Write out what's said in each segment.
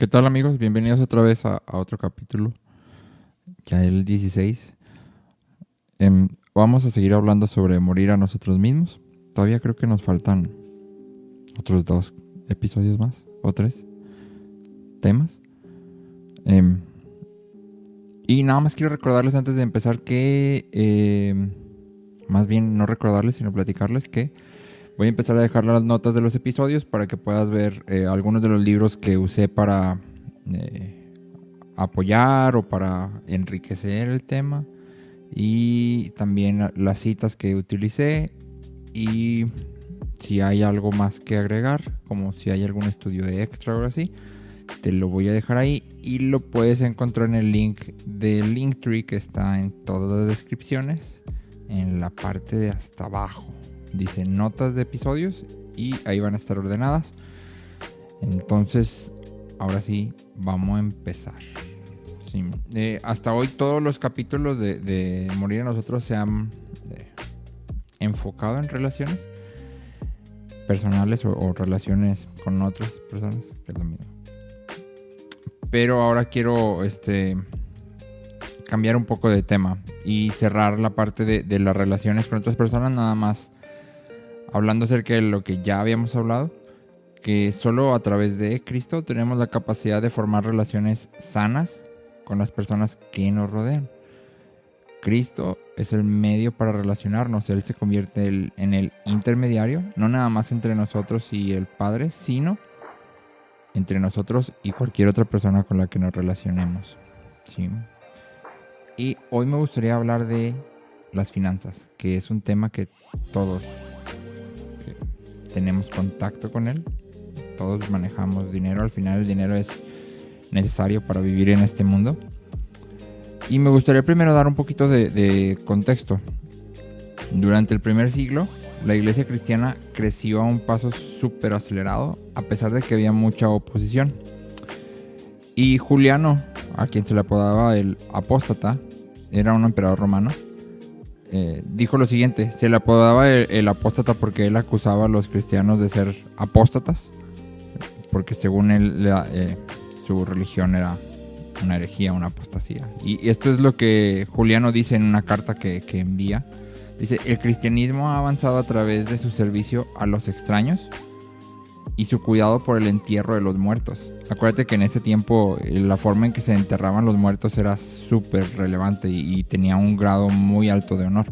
¿Qué tal, amigos? Bienvenidos otra vez a otro capítulo, ya el 16. Vamos a seguir hablando sobre morir a nosotros mismos. Todavía creo que nos faltan otros 2 episodios más, o 3 temas. Y nada más quiero recordarles antes de empezar que, más bien no recordarles, sino platicarles que voy a empezar a dejar las notas de los episodios para que puedas ver algunos de los libros que usé para apoyar o para enriquecer el tema, y también las citas que utilicé, y si hay algo más que agregar, como si hay algún estudio extra o así, te lo voy a dejar ahí y lo puedes encontrar en el link del Linktree que está en todas las descripciones, en la parte de hasta abajo. Dice notas de episodios y ahí van a estar ordenadas. Entonces, ahora sí, vamos a empezar. Sí. Hasta hoy todos los capítulos de Morir a Nosotros se han enfocado en relaciones personales o relaciones con otras personas, que es lo mismo. Pero ahora quiero cambiar un poco de tema y cerrar la parte de las relaciones con otras personas, nada más hablando acerca de lo que ya habíamos hablado, que solo a través de Cristo tenemos la capacidad de formar relaciones sanas con las personas que nos rodean. Cristo es el medio para relacionarnos. Él se convierte en el intermediario, no nada más entre nosotros y el Padre, sino entre nosotros y cualquier otra persona con la que nos relacionemos. ¿Sí? Y hoy me gustaría hablar de las finanzas, que es un tema que todos tenemos contacto con él. Todos manejamos dinero. Al final el dinero es necesario para vivir en este mundo. Y me gustaría primero dar un poquito de contexto. Durante el primer siglo, la iglesia cristiana creció a un paso súper acelerado, a pesar de que había mucha oposición. Y Juliano, a quien se le apodaba el apóstata, era un emperador romano, dijo lo siguiente: se le apodaba el apóstata porque él acusaba a los cristianos de ser apóstatas, porque según él su religión era una herejía, una apostasía. Y esto es lo que Juliano dice en una carta que envía. Dice: el cristianismo ha avanzado a través de su servicio a los extraños y su cuidado por el entierro de los muertos. Acuérdate que en este tiempo la forma en que se enterraban los muertos era súper relevante y tenía un grado muy alto de honor.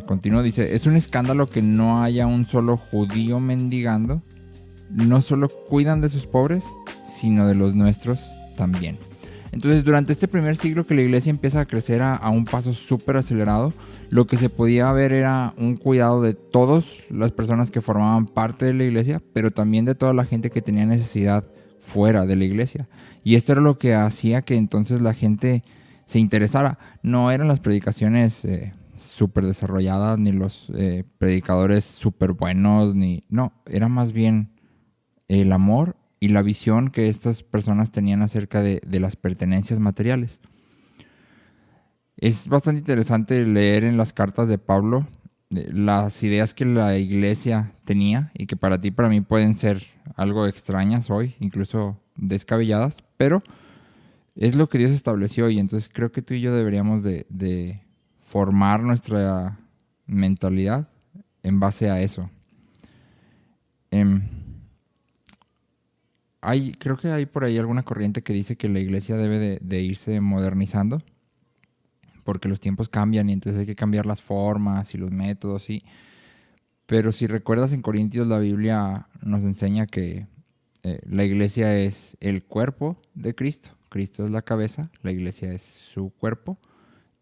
Continúa, dice: es un escándalo que no haya un solo judío mendigando. No solo cuidan de sus pobres, sino de los nuestros también. Entonces, durante este primer siglo que la iglesia empieza a crecer a un paso súper acelerado, lo que se podía ver era un cuidado de todas las personas que formaban parte de la iglesia, pero también de toda la gente que tenía necesidad fuera de la iglesia. Y esto era lo que hacía que entonces la gente se interesara. No eran las predicaciones súper desarrolladas, ni los predicadores súper buenos, no, era más bien el amor y la visión que estas personas tenían acerca de las pertenencias materiales. Es bastante interesante leer en las cartas de Pablo las ideas que la iglesia tenía y que para ti, para mí pueden ser algo extrañas hoy, incluso descabelladas, pero es lo que Dios estableció, y entonces creo que tú y yo deberíamos de formar nuestra mentalidad en base a eso. Creo que hay por ahí alguna corriente que dice que la iglesia debe de irse modernizando, porque los tiempos cambian y entonces hay que cambiar las formas y los métodos. Pero si recuerdas, en Corintios la Biblia nos enseña que la iglesia es el cuerpo de Cristo. Cristo es la cabeza, la iglesia es su cuerpo,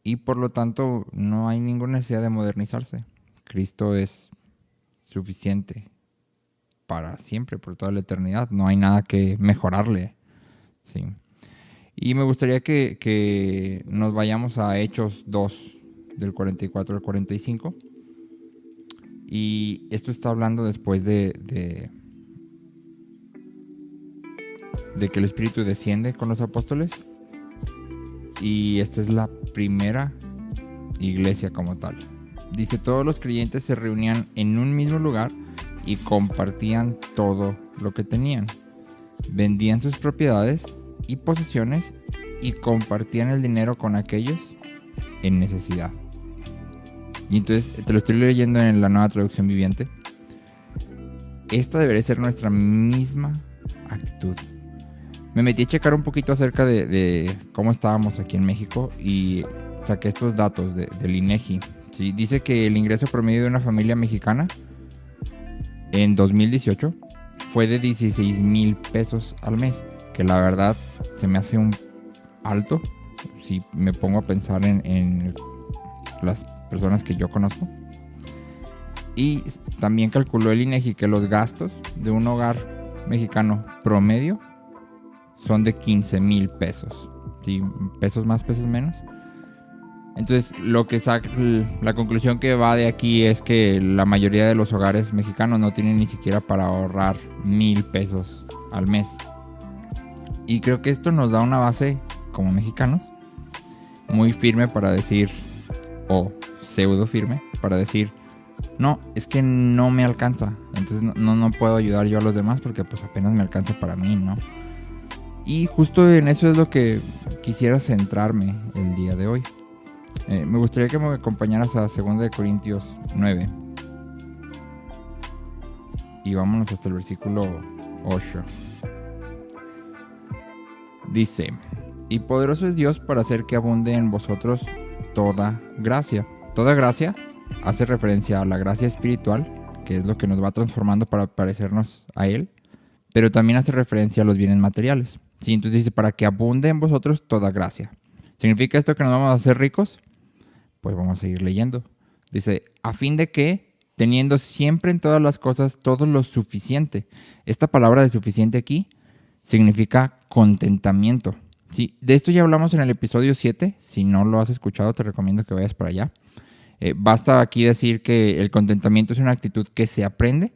y por lo tanto no hay ninguna necesidad de modernizarse. Cristo es suficiente para siempre, por toda la eternidad. No hay nada que mejorarle. Sí. Y me gustaría que nos vayamos a Hechos 2, del 44 al 45. Y esto está hablando después de que el Espíritu desciende con los apóstoles. Y esta es la primera iglesia como tal. Dice: todos los creyentes se reunían en un mismo lugar y compartían todo lo que tenían. vendían sus propiedades y posesiones y compartían el dinero con aquellos en necesidad. Y entonces te lo estoy leyendo en la Nueva Traducción Viviente. Esta debería ser nuestra misma actitud. Me metí a checar un poquito acerca de cómo estábamos aquí en México y saqué estos datos del INEGI. ¿Sí? Dice que el ingreso promedio de una familia mexicana en 2018 fue de 16,000 pesos al mes, que la verdad se me hace un alto si me pongo a pensar en las personas que yo conozco. Y también calculó el INEGI que los gastos de un hogar mexicano promedio son de 15,000 pesos. ¿Sí? Pesos más, pesos menos. Entonces, la conclusión que va de aquí es que la mayoría de los hogares mexicanos no tienen ni siquiera para ahorrar 1,000 pesos al mes. Y creo que esto nos da una base, como mexicanos, muy firme para decir, o pseudo firme, para decir, no, es que no me alcanza. Entonces no puedo ayudar yo a los demás porque pues apenas me alcanza para mí, ¿no? Y justo en eso es lo que quisiera centrarme el día de hoy. Me gustaría que me acompañaras a 2 Corintios 9. Y vámonos hasta el versículo 8. Dice, y poderoso es Dios para hacer que abunde en vosotros toda gracia. Toda gracia hace referencia a la gracia espiritual, que es lo que nos va transformando para parecernos a Él, pero también hace referencia a los bienes materiales. ¿Sí? Entonces dice, para que abunde en vosotros toda gracia. ¿Significa esto que nos vamos a hacer ricos? Pues vamos a seguir leyendo. Dice, a fin de que, teniendo siempre en todas las cosas todo lo suficiente. Esta palabra de suficiente aquí significa contentamiento. ¿Sí? De esto ya hablamos en el episodio 7. Si no lo has escuchado, te recomiendo que vayas para allá. Basta aquí decir que el contentamiento es una actitud que se aprende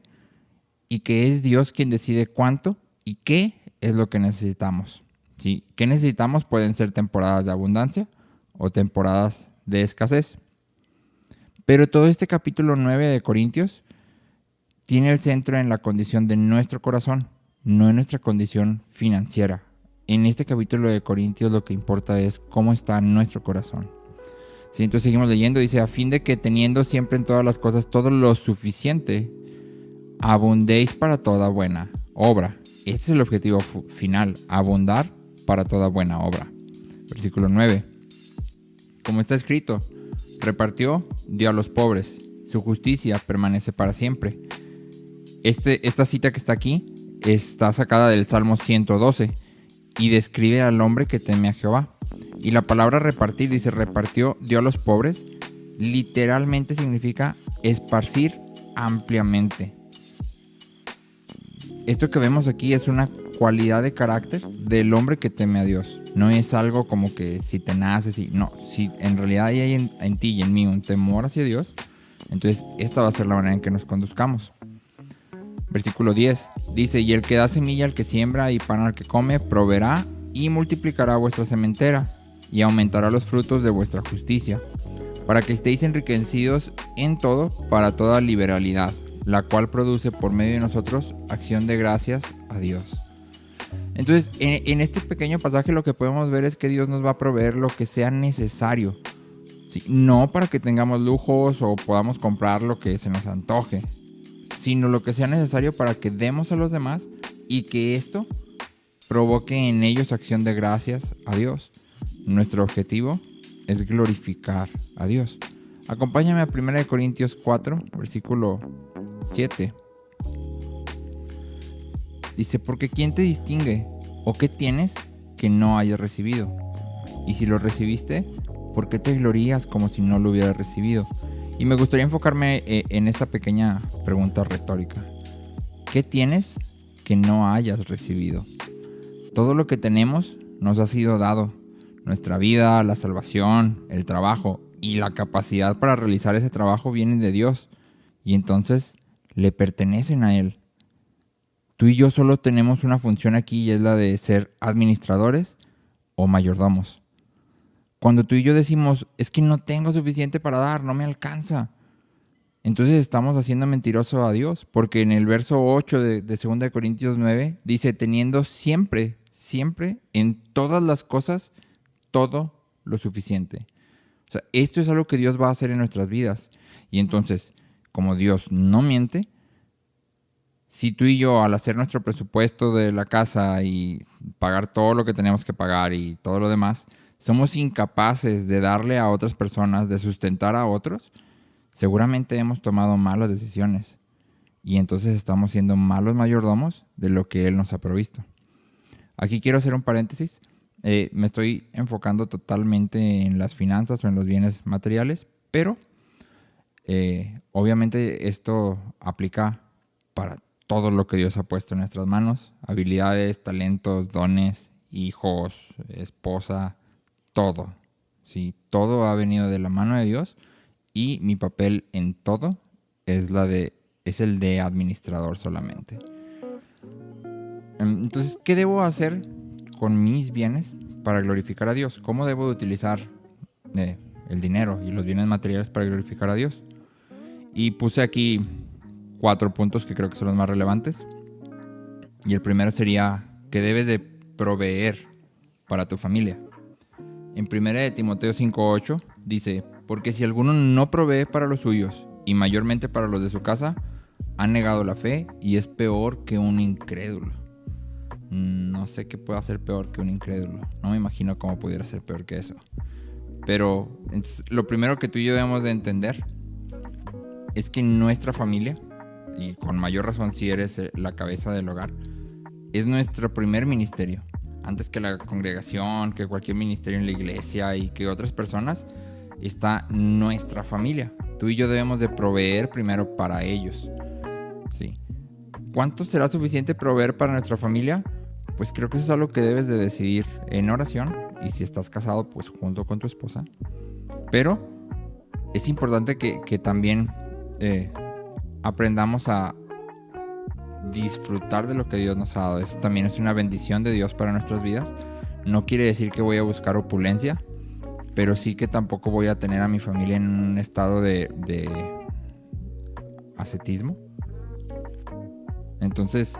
y que es Dios quien decide cuánto y qué es lo que necesitamos. ¿Sí? ¿Qué necesitamos? Pueden ser temporadas de abundancia o temporadas de escasez. Pero todo este capítulo 9 de Corintios tiene el centro en la condición de nuestro corazón, no en nuestra condición financiera. En este capítulo de Corintios lo que importa es cómo está nuestro corazón. ¿Sí? Entonces seguimos leyendo, dice, a fin de que teniendo siempre en todas las cosas todo lo suficiente, abundéis para toda buena obra. Este es el objetivo final, abundar para toda buena obra. Versículo 9. Como está escrito, repartió, dio a los pobres, su justicia permanece para siempre. Esta cita que está aquí está sacada del Salmo 112 y describe al hombre que teme a Jehová. Y la palabra repartir, dice, repartió, dio a los pobres, literalmente significa esparcir ampliamente. Esto que vemos aquí es una cualidad de carácter del hombre que teme a Dios. No es algo como que si te naces y no. Si en realidad hay en ti y en mí un temor hacia Dios, entonces esta va a ser la manera en que nos conduzcamos. Versículo 10 dice, y el que da semilla al que siembra y pan al que come, proveerá y multiplicará vuestra sementera y aumentará los frutos de vuestra justicia, para que estéis enriquecidos en todo para toda liberalidad, la cual produce por medio de nosotros acción de gracias a Dios. Entonces, en este pequeño pasaje lo que podemos ver es que Dios nos va a proveer lo que sea necesario. ¿Sí? No para que tengamos lujos o podamos comprar lo que se nos antoje, sino lo que sea necesario para que demos a los demás y que esto provoque en ellos acción de gracias a Dios. Nuestro objetivo es glorificar a Dios. Acompáñame a 1 Corintios 4, versículo 7. Dice, porque ¿quién te distingue? ¿O qué tienes que no hayas recibido? Y si lo recibiste, ¿por qué te glorías como si no lo hubieras recibido? Y me gustaría enfocarme en esta pequeña pregunta retórica. ¿Qué tienes que no hayas recibido? Todo lo que tenemos nos ha sido dado. Nuestra vida, la salvación, el trabajo y la capacidad para realizar ese trabajo vienen de Dios. Y entonces le pertenecen a Él. Tú y yo solo tenemos una función aquí y es la de ser administradores o mayordomos. Cuando tú y yo decimos, es que no tengo suficiente para dar, no me alcanza. entonces estamos haciendo mentiroso a Dios, porque en el verso 8 de 2 de Corintios 9 dice, teniendo siempre, siempre, en todas las cosas, todo lo suficiente. O sea, esto es algo que Dios va a hacer en nuestras vidas. Y entonces, como Dios no miente, si tú y yo al hacer nuestro presupuesto de la casa y pagar todo lo que tenemos que pagar y todo lo demás, somos incapaces de darle a otras personas, de sustentar a otros, seguramente hemos tomado malas decisiones. Y entonces estamos siendo malos mayordomos de lo que Él nos ha provisto. Aquí quiero hacer un paréntesis. Me estoy enfocando totalmente en las finanzas o en los bienes materiales, pero obviamente esto aplica para todo lo que Dios ha puesto en nuestras manos. Habilidades, talentos, dones, hijos, esposa, todo. ¿Sí? Todo ha venido de la mano de Dios y mi papel en todo es el de administrador solamente. Entonces, ¿qué debo hacer con mis bienes para glorificar a Dios? ¿Cómo debo de utilizar el dinero y los bienes materiales para glorificar a Dios? Y puse aquí 4 puntos que creo que son los más relevantes. Y el primero sería que debes de proveer para tu familia. En 1 de Timoteo 5:8 dice, porque si alguno no provee para los suyos, y mayormente para los de su casa, ha negado la fe y es peor que un incrédulo. No sé qué pueda ser peor que un incrédulo. No me imagino cómo pudiera ser peor que eso. Pero entonces, lo primero que tú y yo debemos de entender es que nuestra familia, y con mayor razón si eres la cabeza del hogar, es nuestro primer ministerio. Antes que la congregación, que cualquier ministerio en la iglesia y que otras personas, está nuestra familia. Tú y yo debemos de proveer primero para ellos. ¿Sí? ¿Cuánto será suficiente proveer para nuestra familia? Pues creo que eso es algo que debes de decidir en oración. Y si estás casado, pues junto con tu esposa. Pero es importante que también aprendamos a disfrutar de lo que Dios nos ha dado. Eso también es una bendición de Dios para nuestras vidas. No quiere decir que voy a buscar opulencia, pero sí que tampoco voy a tener a mi familia en un estado de ascetismo. Entonces,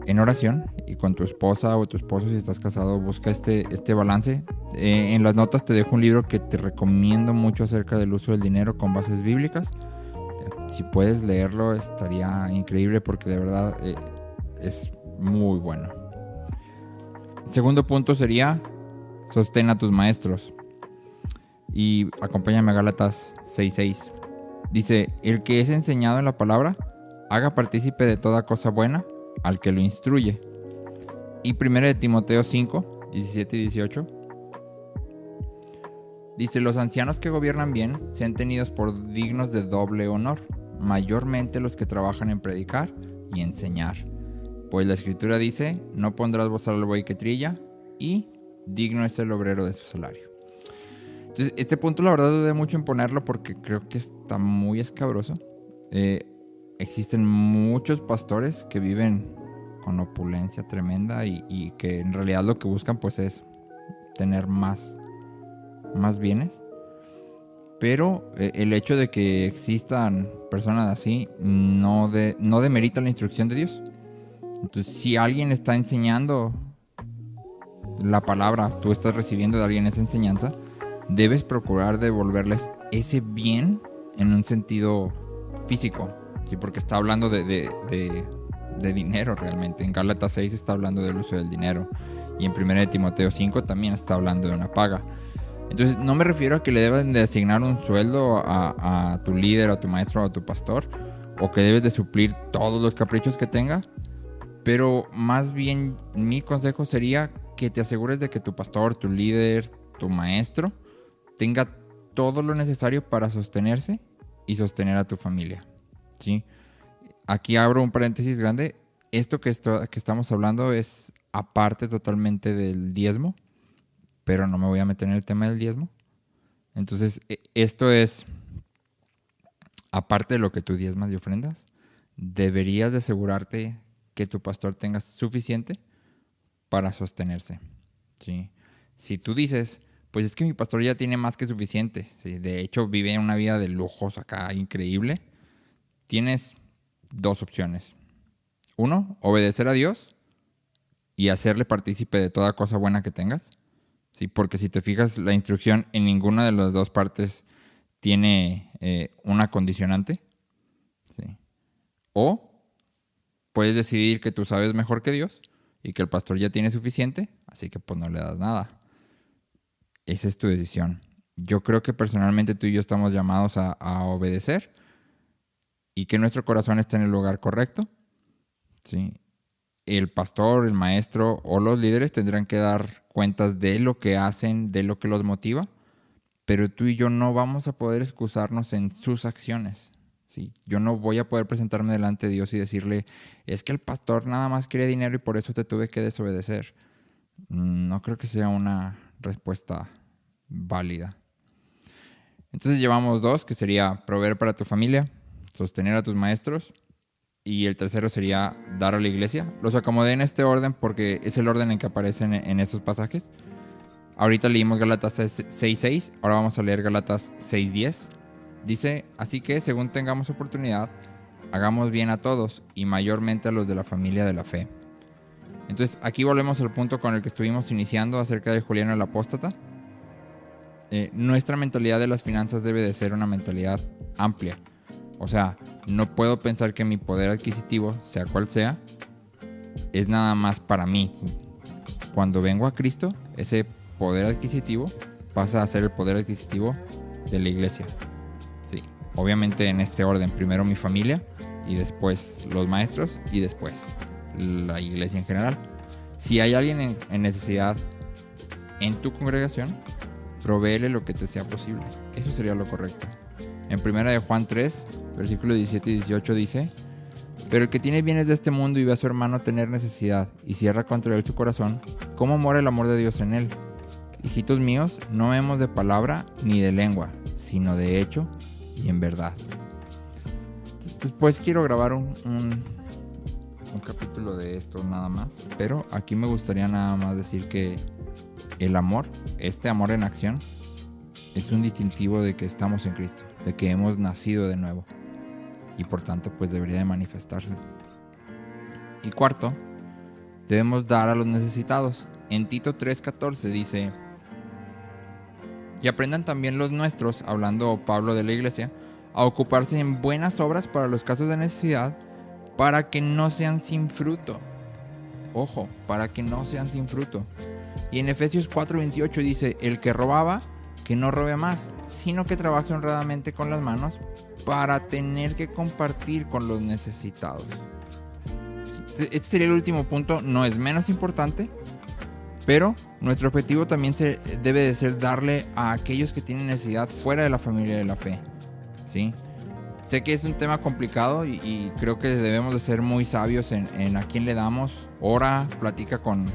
en oración y con tu esposa o tu esposo, si estás casado, busca este balance. En las notas te dejo un libro que te recomiendo mucho acerca del uso del dinero con bases bíblicas. Si puedes leerlo estaría increíble porque de verdad es muy bueno. El segundo punto sería sostén a tus maestros. Y acompáñame a Gálatas 6:6. Dice, el que es enseñado en la palabra, haga partícipe de toda cosa buena al que lo instruye. Y 1 de Timoteo 5:17 y 18. Dice, los ancianos que gobiernan bien sean tenidos por dignos de doble honor, mayormente los que trabajan en predicar y enseñar. Pues la escritura dice, no pondrás bozal al buey que trilla, y digno es el obrero de su salario. Entonces, este punto la verdad dudé mucho en ponerlo porque creo que está muy escabroso. Existen muchos pastores que viven con opulencia tremenda y que en realidad lo que buscan pues es tener más bienes. Pero el hecho de que existan personas así no demerita la instrucción de Dios. Entonces, si alguien está enseñando la palabra, tú estás recibiendo de alguien esa enseñanza, debes procurar devolverles ese bien en un sentido físico, ¿sí? Porque está hablando de dinero realmente. En Gálatas 6 está hablando del uso del dinero. Y en 1 de Timoteo 5 también está hablando de una paga. Entonces, no me refiero a que le debes de asignar un sueldo a tu líder, a tu maestro o a tu pastor, o que debes de suplir todos los caprichos que tenga, pero más bien mi consejo sería que te asegures de que tu pastor, tu líder, tu maestro tenga todo lo necesario para sostenerse y sostener a tu familia, ¿sí? Aquí abro un paréntesis grande. Esto que estamos hablando es aparte totalmente del diezmo, pero no me voy a meter en el tema del diezmo. Entonces, esto es aparte de lo que tú diezmas y ofrendas. Deberías de asegurarte que tu pastor tenga suficiente para sostenerse, ¿sí? Si tú dices, pues es que mi pastor ya tiene más que suficiente. ¿Sí? De hecho, vive una vida de lujos acá increíble. Tienes dos opciones. Uno, obedecer a Dios y hacerle partícipe de toda cosa buena que tengas. ¿Sí? Porque si te fijas, la instrucción en ninguna de las dos partes tiene una condicionante. ¿Sí? O puedes decidir que tú sabes mejor que Dios y que el pastor ya tiene suficiente, así que pues no le das nada. Esa es tu decisión. Yo creo que personalmente tú y yo estamos llamados a obedecer y que nuestro corazón esté en el lugar correcto. ¿Sí? El pastor, el maestro o los líderes tendrán que dar cuentas de lo que hacen, de lo que los motiva, pero tú y yo no vamos a poder excusarnos en sus acciones. ¿Sí? Yo no voy a poder presentarme delante de Dios y decirle, es que el pastor nada más quería dinero y por eso te tuve que desobedecer. No creo que sea una respuesta válida. Entonces llevamos dos, que sería proveer para tu familia, sostener a tus maestros, y el tercero sería dar a la iglesia. Los acomodé en este orden porque es el orden en que aparecen en estos pasajes. Ahorita leímos Gálatas 6:6, ahora vamos a leer Gálatas 6:10. Dice, así que según tengamos oportunidad, hagamos bien a todos y mayormente a los de la familia de la fe. Entonces aquí volvemos al punto con el que estuvimos iniciando acerca de Juliano el Apóstata. Nuestra mentalidad de las finanzas debe de ser una mentalidad amplia. O sea, no puedo pensar que mi poder adquisitivo, sea cual sea, es nada más para mí. Cuando vengo a Cristo, ese poder adquisitivo pasa a ser el poder adquisitivo de la iglesia. Sí, obviamente en este orden, primero mi familia y después los maestros y después la iglesia en general. Si hay alguien en necesidad en tu congregación, provéele lo que te sea posible. Eso sería lo correcto. En 1 de Juan 3, versículos 17 y 18 dice, pero el que tiene bienes de este mundo y ve a su hermano tener necesidad y cierra contra él su corazón, ¿cómo mora el amor de Dios en él? Hijitos míos, no amemos de palabra ni de lengua, sino de hecho y en verdad. Después quiero grabar un capítulo de esto nada más, pero aquí me gustaría nada más decir que el amor, este amor en acción, es un distintivo de que estamos en Cristo, de que hemos nacido de nuevo y por tanto pues debería de manifestarse. Y cuarto, debemos dar a los necesitados. En Tito 3:14 dice, y aprendan también los nuestros, hablando Pablo de la iglesia, a ocuparse en buenas obras para los casos de necesidad, para que no sean sin fruto. Ojo, para que no sean sin fruto. Y en Efesios 4:28 dice, el que robaba, que no robe más, sino que trabaje honradamente con las manos para tener que compartir con los necesitados. Este sería el último punto, no es menos importante, pero nuestro objetivo también debe de ser darle a aquellos que tienen necesidad fuera de la familia de la fe. ¿Sí? Sé que es un tema complicado y creo que debemos de ser muy sabios en a quién le damos. Ora, platica con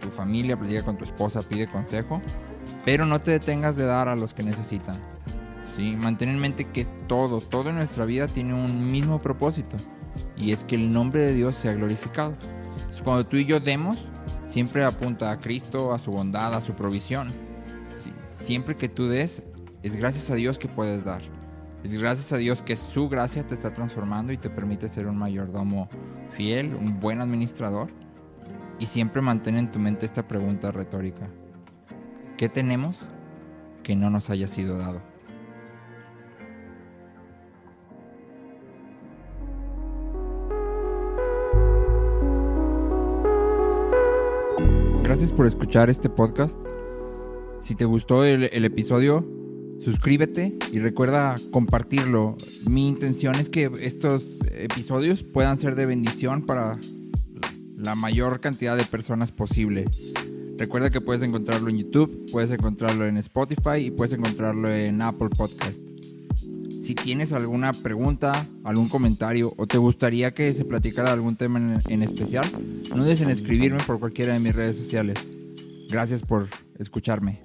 tu familia, platica con tu esposa, pide consejo, pero no te detengas de dar a los que necesitan. ¿Sí? Mantén en mente que todo en nuestra vida tiene un mismo propósito, y es que el nombre de Dios sea glorificado. Entonces, cuando tú y yo demos, siempre apunta a Cristo, a su bondad, a su provisión. ¿Sí? Siempre que tú des, es gracias a Dios que puedes dar. Es gracias a Dios que su gracia te está transformando y te permite ser un mayordomo fiel, un buen administrador. Y siempre mantén en tu mente esta pregunta retórica: ¿qué tenemos que no nos haya sido dado? Gracias por escuchar este podcast. Si te gustó el episodio, suscríbete y recuerda compartirlo. Mi intención es que estos episodios puedan ser de bendición para la mayor cantidad de personas posible. Recuerda que puedes encontrarlo en YouTube, puedes encontrarlo en Spotify y puedes encontrarlo en Apple Podcast. Si tienes alguna pregunta, algún comentario o te gustaría que se platicara algún tema en especial, no dudes en escribirme por cualquiera de mis redes sociales. Gracias por escucharme.